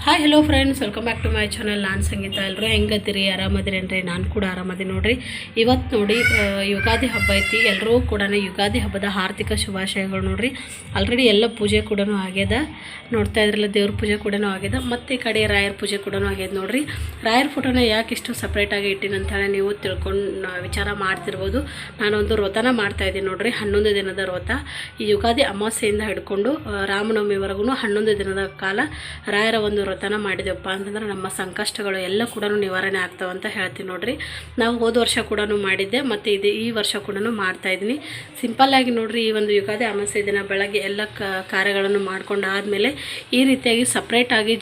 Hi hello friends, welcome back to my channel. ನಾನು ಸಂಗೀತ. ಎಲ್ಲರೂ ಹೆಂಗದಿರಿ? ಆರಾಮದಿರೇನ್ರಿ? ನಾನು ಕೂಡ ಆರಾಮದಿ ನೋಡ್ರಿ. ಇವತ್ತು ನೋಡಿ ಯುಗಾದಿ ಹಬ್ಬ ಐತಿ. ಎಲ್ಲರೂ ಕೂಡ ಯುಗಾದಿ ಹಬ್ಬದ ಆರ್ಥಿಕ ಶುಭಾಶಯಗಳು ನೋಡ್ರಿ. ಆಲ್ರೆಡಿ ಎಲ್ಲ ಪೂಜೆ ಕೂಡ ಆಗ್ಯದ, ನೋಡ್ತಾ ಇದ್ರಲ್ಲ, ದೇವ್ರ ಪೂಜೆ ಕೂಡ ಆಗ್ಯದ. ಮತ್ತು ಈ ಕಡೆ ರಾಯರ ಪೂಜೆ ಕೂಡ ಆಗ್ಯದ ನೋಡ್ರಿ. ರಾಯರ ಫೋಟೋನ ಯಾಕೆ ಇಷ್ಟು ಸಪ್ರೇಟಾಗಿ ಇಟ್ಟಿನ ಅಂತೇಳಿ ನೀವು ತಿಳ್ಕೊಂಡು ವಿಚಾರ ಮಾಡ್ತಿರ್ಬೋದು. ನಾನೊಂದು ವ್ರತನ ಮಾಡ್ತಾಯಿದ್ದೀನಿ ನೋಡ್ರಿ, 11 ದಿನದ ವ್ರತ. ಈ ಯುಗಾದಿ ಅಮಾವಾಸ್ಯೆಯಿಂದ ಹಿಡ್ಕೊಂಡು ರಾಮನವಮಿವರೆಗೂ 11 ದಿನದ ಕಾಲ ರಾಯರ ಒಂದು ವ್ರತನ ಮಾಡಿದೆವಪ್ಪ ಅಂತಂದ್ರೆ ನಮ್ಮ ಸಂಕಷ್ಟಗಳು ಎಲ್ಲ ಕೂಡ ನಿವಾರಣೆ ಆಗ್ತಾವಂತ ಹೇಳ್ತೀನಿ ನೋಡ್ರಿ. ನಾವು ಹೋದ ವರ್ಷ ಕೂಡ ಮಾಡಿದ್ದೆ, ಮತ್ತು ಈ ವರ್ಷ ಕೂಡ ಮಾಡ್ತಾಯಿದ್ದೀನಿ. ಸಿಂಪಲ್ಲಾಗಿ ನೋಡ್ರಿ, ಈ ಒಂದು ಯುಗಾದಿ ಅಮಾವಾಸ್ಯೆ ದಿನ ಬೆಳಗ್ಗೆ ಎಲ್ಲ ಕಾರ್ಯಗಳನ್ನು ಮಾಡ್ಕೊಂಡು ಆದಮೇಲೆ ಈ ರೀತಿಯಾಗಿ ಸಪ್ರೇಟಾಗಿ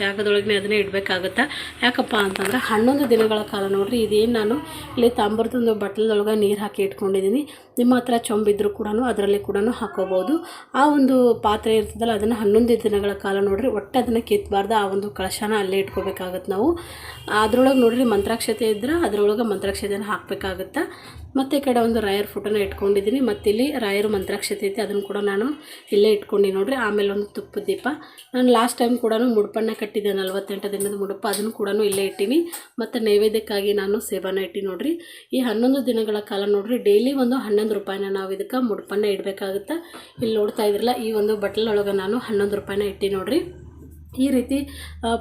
ಜಾಗದೊಳಗೆ ಅದನ್ನೇ ಇಡಬೇಕಾಗುತ್ತೆ. ಯಾಕಪ್ಪ ಅಂತಂದ್ರೆ 11 ದಿನಗಳ ಕಾಲ ನೋಡ್ರಿ, ಇದೇನು ನಾನು ಇಲ್ಲಿ ತಾಮ್ರದೊಂದು ಬಟ್ಲದೊಳಗೆ ನೀರು ಹಾಕಿ ಇಟ್ಕೊಂಡಿದ್ದೀನಿ. ನಿಮ್ಮ ಹತ್ರ ಚೊಂಬಿದ್ರು ಕೂಡ ಅದರಲ್ಲಿ ಕೂಡ ಹಾಕೋಬೋದು. ಆ ಒಂದು ಪಾತ್ರೆ ಇರ್ತದಲ್ಲ, ಅದನ್ನು 11 ದಿನಗಳ ಕಾಲ ನೋಡ್ರಿ ಒಟ್ಟು ಅದನ್ನು ಕಿತ್ತಬಾರ್ದು. ಆ ಒಂದು ಕಳಶನ ಅಲ್ಲೇ ಇಟ್ಕೋಬೇಕಾಗತ್ತೆ ನಾವು. ಅದ್ರೊಳಗೆ ನೋಡ್ರಿ ಮಂತ್ರಾಕ್ಷತೆ ಇದ್ರೆ ಅದರೊಳಗೆ ಮಂತ್ರಾಕ್ಷತೆಯನ್ನು ಹಾಕಬೇಕಾಗುತ್ತೆ. ಮತ್ತು ಈ ಕಡೆ ಒಂದು ರಾಯರ ಫೋಟೋನ ಇಟ್ಕೊಂಡಿದ್ದೀನಿ. ಮತ್ತು ಇಲ್ಲಿ ರಾಯರು ಮಂತ್ರಾಕ್ಷತೆ ಐತಿ, ಅದನ್ನು ಕೂಡ ನಾನು ಇಲ್ಲೇ ಇಟ್ಕೊಂಡು ನೋಡ್ರಿ. ಆಮೇಲೆ ಒಂದು ತುಪ್ಪದ ದೀಪ. ನಾನು ಲಾಸ್ಟ್ ಟೈಮ್ ಕೂಡ ಮುಡುಪನ್ನ ಕಟ್ಟಿದ್ದೆ, 48 ದಿನದ ಮುಡುಪ, ಅದನ್ನು ಕೂಡ ಇಲ್ಲೇ ಇಟ್ಟೀನಿ. ಮತ್ತು ನೈವೇದ್ಯಕ್ಕಾಗಿ ನಾನು ಸೇಬಾನ ಇಟ್ಟು ನೋಡ್ರಿ. ಈ 11 ದಿನಗಳ ಕಾಲ ನೋಡ್ರಿ ಡೈಲಿ ಒಂದು 11 ರೂಪಾಯಿನ ನಾವು ಇದಕ್ಕೆ ಮುಡುಪನ್ನ ಇಡಬೇಕಾಗುತ್ತೆ. ಇಲ್ಲಿ ನೋಡ್ತಾ ಇದ್ರಲ್ಲ, ಈ ಒಂದು ಬಟ್ಲೊಳಗೆ ನಾನು 11 ರೂಪಾಯಿನ ಇಟ್ಟು ನೋಡ್ರಿ. ಈ ರೀತಿ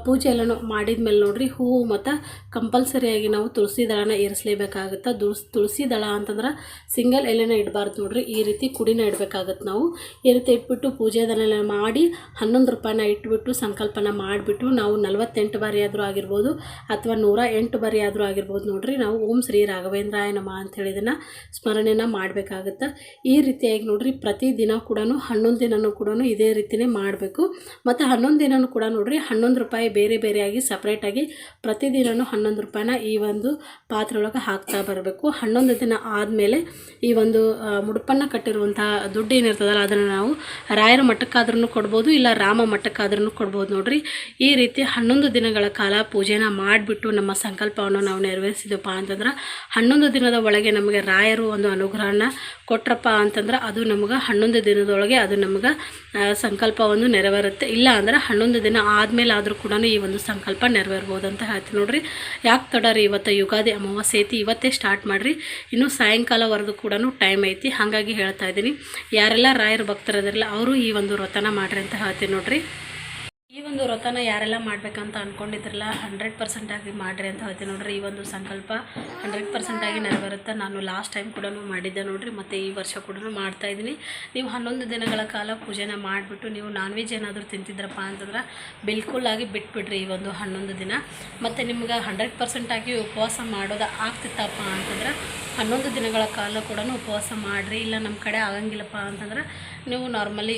ಪೂಜೆ ಎಲ್ಲನೂ ಮಾಡಿದ ಮೇಲೆ ನೋಡ್ರಿ, ಹೂವು ಮತ್ತು ಕಂಪಲ್ಸರಿಯಾಗಿ ನಾವು ತುಳಸಿ ದಳನ ಏರಿಸಲೇಬೇಕಾಗುತ್ತೆ. ತುಳಸಿ ದಳ ಅಂತಂದ್ರೆ ಸಿಂಗಲ್ ಎಲೆನ ಇಡಬಾರ್ದು ನೋಡ್ರಿ, ಈ ರೀತಿ ಕುಡಿನ ಇಡಬೇಕಾಗತ್ತೆ ನಾವು. ಈ ರೀತಿ ಇಟ್ಬಿಟ್ಟು ಪೂಜೆದನ್ನೆಲ್ಲ ಮಾಡಿ 11 ರೂಪಾಯಿನ ಇಟ್ಬಿಟ್ಟು ಸಂಕಲ್ಪನ ಮಾಡಿಬಿಟ್ಟು ನಾವು 48 ಬಾರಿ ಆದರೂ ಆಗಿರ್ಬೋದು ಅಥವಾ 108 ಬಾರಿ ಆದರೂ ಆಗಿರ್ಬೋದು ನೋಡ್ರಿ, ನಾವು ಓಂ ಶ್ರೀ ರಾಘವೇಂದ್ರಾಯ ನಮಃ ಅಂಥೇಳಿ ಇದನ್ನು ಸ್ಮರಣೆನ ಮಾಡಬೇಕಾಗುತ್ತೆ. ಈ ರೀತಿಯಾಗಿ ನೋಡ್ರಿ ಪ್ರತಿದಿನ ಕೂಡ 11 ದಿನವೂ ಕೂಡ ಇದೇ ರೀತಿಯೇ ಮಾಡಬೇಕು. ಮತ್ತು 11 ದಿನವೂ ಕೂಡ ನೋಡ್ರಿ 11 ರೂಪಾಯಿ ಬೇರೆ ಬೇರೆಯಾಗಿ ಸಪ್ರೇಟಾಗಿ ಪ್ರತಿದಿನವೂ 11 ರೂಪಾಯಿನ ಈ ಒಂದು ಪಾತ್ರೆ ಒಳಗೆ ಹಾಕ್ತಾ ಬರಬೇಕು. 11 ದಿನ ಆದಮೇಲೆ ಈ ಒಂದು ಮುಡುಪನ್ನು ಕಟ್ಟಿರುವಂಥ ದುಡ್ಡು ಏನಿರ್ತದಲ್ಲ, ಅದನ್ನು ನಾವು ರಾಯರ ಮಠಕ್ಕಾದ್ರೂ ಕೊಡ್ಬೋದು, ಇಲ್ಲ ರಾಮ ಮಠಕ್ಕಾದ್ರೂ ಕೊಡ್ಬೋದು ನೋಡ್ರಿ. ಈ ರೀತಿ 11 ದಿನಗಳ ಕಾಲ ಪೂಜೆನ ಮಾಡಿಬಿಟ್ಟು ನಮ್ಮ ಸಂಕಲ್ಪವನ್ನು ನಾವು ನೆರವೇರಿಸಿದಪ್ಪ ಅಂತಂದ್ರೆ 11 ದಿನದ ಒಳಗೆ ನಮಗೆ ರಾಯರು ಒಂದು ಅನುಗ್ರಹನ ಕೊಟ್ರಪ್ಪ ಅಂತಂದ್ರೆ ಅದು ನಮಗೆ 11 ದಿನದೊಳಗೆ ಅದು ನಮಗೆ ಸಂಕಲ್ಪವನ್ನು ನೆರವೇರುತ್ತೆ. ಇಲ್ಲ ಅಂದ್ರೆ 11 ದಿನ ಆದಮೇಲೆ ಆದರೂ ಕೂಡ ಈ ಒಂದು ಸಂಕಲ್ಪ ನೆರವೇರ್ಬೋದು ಅಂತ ಹೇಳ್ತೀನಿ ನೋಡ್ರಿ. ಯಾಕೆ ತಡರಿ, ಇವತ್ತು ಯುಗಾದಿ ಅಮಾವಾಸ್ಯೆ ಐತಿ, ಇವತ್ತೇ ಸ್ಟಾರ್ಟ್ ಮಾಡಿರಿ. ಇನ್ನೂ ಸಾಯಂಕಾಲವರೆಗೂ ಕೂಡ ಟೈಮ್ ಐತಿ. ಹಾಗಾಗಿ ಹೇಳ್ತಾ ಇದ್ದೀನಿ, ಯಾರೆಲ್ಲ ರಾಯರ ಭಕ್ತರದಿರಲ್ಲ ಅವರು ಈ ಒಂದು ವ್ರತನ ಮಾಡಿರಿ ಅಂತ ಹೇಳ್ತೀನಿ ನೋಡ್ರಿ. ಈ ಒಂದು ವ್ರತನ ಯಾರೆಲ್ಲ ಮಾಡಬೇಕಂತ ಅಂದ್ಕೊಂಡಿದ್ರಲ್ಲ 100% ಆಗಿ ಮಾಡಿರಿ ಅಂತ ಹೇಳ್ತೀನಿ ನೋಡ್ರಿ. ಈ ಒಂದು ಸಂಕಲ್ಪ 100% ಆಗಿ ನೆರವೇರುತ್ತೆ. ನಾನು ಲಾಸ್ಟ್ ಟೈಮ್ ಕೂಡ ಮಾಡಿದ್ದೆ ನೋಡ್ರಿ, ಮತ್ತು ಈ ವರ್ಷ ಕೂಡ ಮಾಡ್ತಾಯಿದ್ದೀನಿ. ನೀವು 11 ದಿನಗಳ ಕಾಲ ಪೂಜೆನ ಮಾಡಿಬಿಟ್ಟು ನೀವು ನಾನ್ ವೆಜ್ ಏನಾದರೂ ತಿಂತಿದ್ರಪ್ಪ ಅಂತಂದ್ರೆ ಬಿಲ್ಕುಲ್ಲಾಗಿ ಬಿಟ್ಬಿಡ್ರಿ ಈ ಒಂದು 11 ದಿನ. ಮತ್ತು ನಿಮ್ಗೆ 100% ಆಗಿ ಉಪವಾಸ ಮಾಡೋದು ಆಗ್ತಿತ್ತಪ್ಪ ಅಂತಂದ್ರೆ 11 ದಿನಗಳ ಕಾಲ ಕೂಡ ಉಪವಾಸ ಮಾಡಿರಿ. ಇಲ್ಲ ನಮ್ಮ ಕಡೆ ಆಗಂಗಿಲ್ಲಪ್ಪ ಅಂತಂದ್ರೆ ನೀವು ನಾರ್ಮಲಿ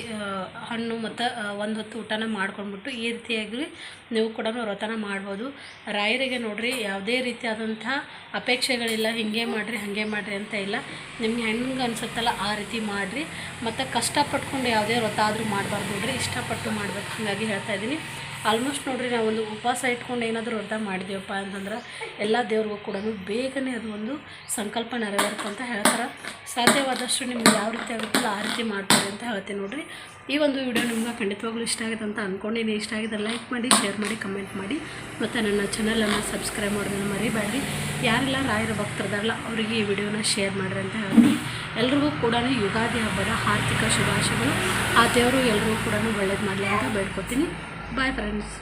ಹಣ್ಣು ಮತ್ತು ಒಂದು ಹೊತ್ತು ಊಟನ ಮಾಡ್ಕೊಂಡ್ಬಿಟ್ಟು ಈ ರೀತಿಯಾಗಿ ನೀವು ಕೂಡ ವ್ರತನ ಮಾಡ್ಬೋದು. ರಾಯರಿಗೆ ನೋಡ್ರಿ ಯಾವುದೇ ರೀತಿಯಾದಂಥ ಅಪೇಕ್ಷೆಗಳಿಲ್ಲ, ಹಿಂಗೆ ಮಾಡಿರಿ ಹಾಗೆ ಮಾಡಿರಿ ಅಂತ ಇಲ್ಲ. ನಿಮ್ಗೆ ಹೆಂಗೆ ಅನಿಸುತ್ತಲ್ಲ ಆ ರೀತಿ ಮಾಡಿರಿ. ಮತ್ತು ಕಷ್ಟಪಟ್ಕೊಂಡು ಯಾವುದೇ ವ್ರತ ಆದರೂ ಮಾಡಬಾರ್ದು ನೋಡ್ರಿ, ಇಷ್ಟಪಟ್ಟು ಮಾಡಬೇಕು. ಹಾಗಾಗಿ ಹೇಳ್ತಾ ಇದ್ದೀನಿ. ಆಲ್ಮೋಸ್ಟ್ ನೋಡ್ರಿ ನಾವು ಒಂದು ಉಪವಾಸ ಇಟ್ಕೊಂಡು ಏನಾದರೂ ವ್ರತ ಮಾಡಿದೀವಪ್ಪ ಅಂತಂದ್ರೆ ಎಲ್ಲ ದೇವ್ರಿಗೂ ಕೂಡ ಬೇಗನೆ ಅದು ಒಂದು ಸಂಕಲ್ಪ ನೆರವೇರುತ್ತೆ ಅಂತ ಹೇಳ್ತಾರೆ. ಸಾಧ್ಯವಾದಷ್ಟು ನಿಮ್ಗೆ ಯಾವ ರೀತಿ ಆಗುತ್ತಲ್ಲ ಆ ರೀತಿ ಮಾಡ್ತಾರೆ ಅಂತ ಹೇಳ್ತೀನಿ ನೋಡ್ರಿ. ಈ ಒಂದು ವಿಡಿಯೋ ನಿಮ್ಗೆ ಖಂಡಿತವಾಗ್ಲೂ ಇಷ್ಟ ಆಗುತ್ತೆ ಅಂತ ಅಂದ್ಕೊಂಡಿನಿ. ಇಷ್ಟ ಆಗಿದೆ ಲೈಕ್ ಮಾಡಿ, ಶೇರ್ ಮಾಡಿ, ಕಮೆಂಟ್ ಮಾಡಿ, ಮತ್ತು ನನ್ನ ಚಾನಲನ್ನು ಸಬ್ಸ್ಕ್ರೈಬ್ ಮಾಡೋದನ್ನು ಮರಿಬೇಡಿ. ಯಾರೆಲ್ಲ ರಾಯರ ಭಕ್ತರದಾರಲ್ಲ ಅವರಿಗೆ ಈ ವಿಡಿಯೋನ ಶೇರ್ ಮಾಡಿರಿ ಅಂತ ಹೇಳ್ತೀನಿ. ಎಲ್ರಿಗೂ ಕೂಡ ಯುಗಾದಿ ಹಬ್ಬದ ಆರ್ಥಿಕ ಶುಭಾಶಯಗಳು. ಆ ದೇವರು ಎಲ್ರಿಗೂ ಕೂಡ ಒಳ್ಳೇದು ಮಾಡಲಿ ಅಂತ ಬೇಡ್ಕೊತೀನಿ. Bye friends.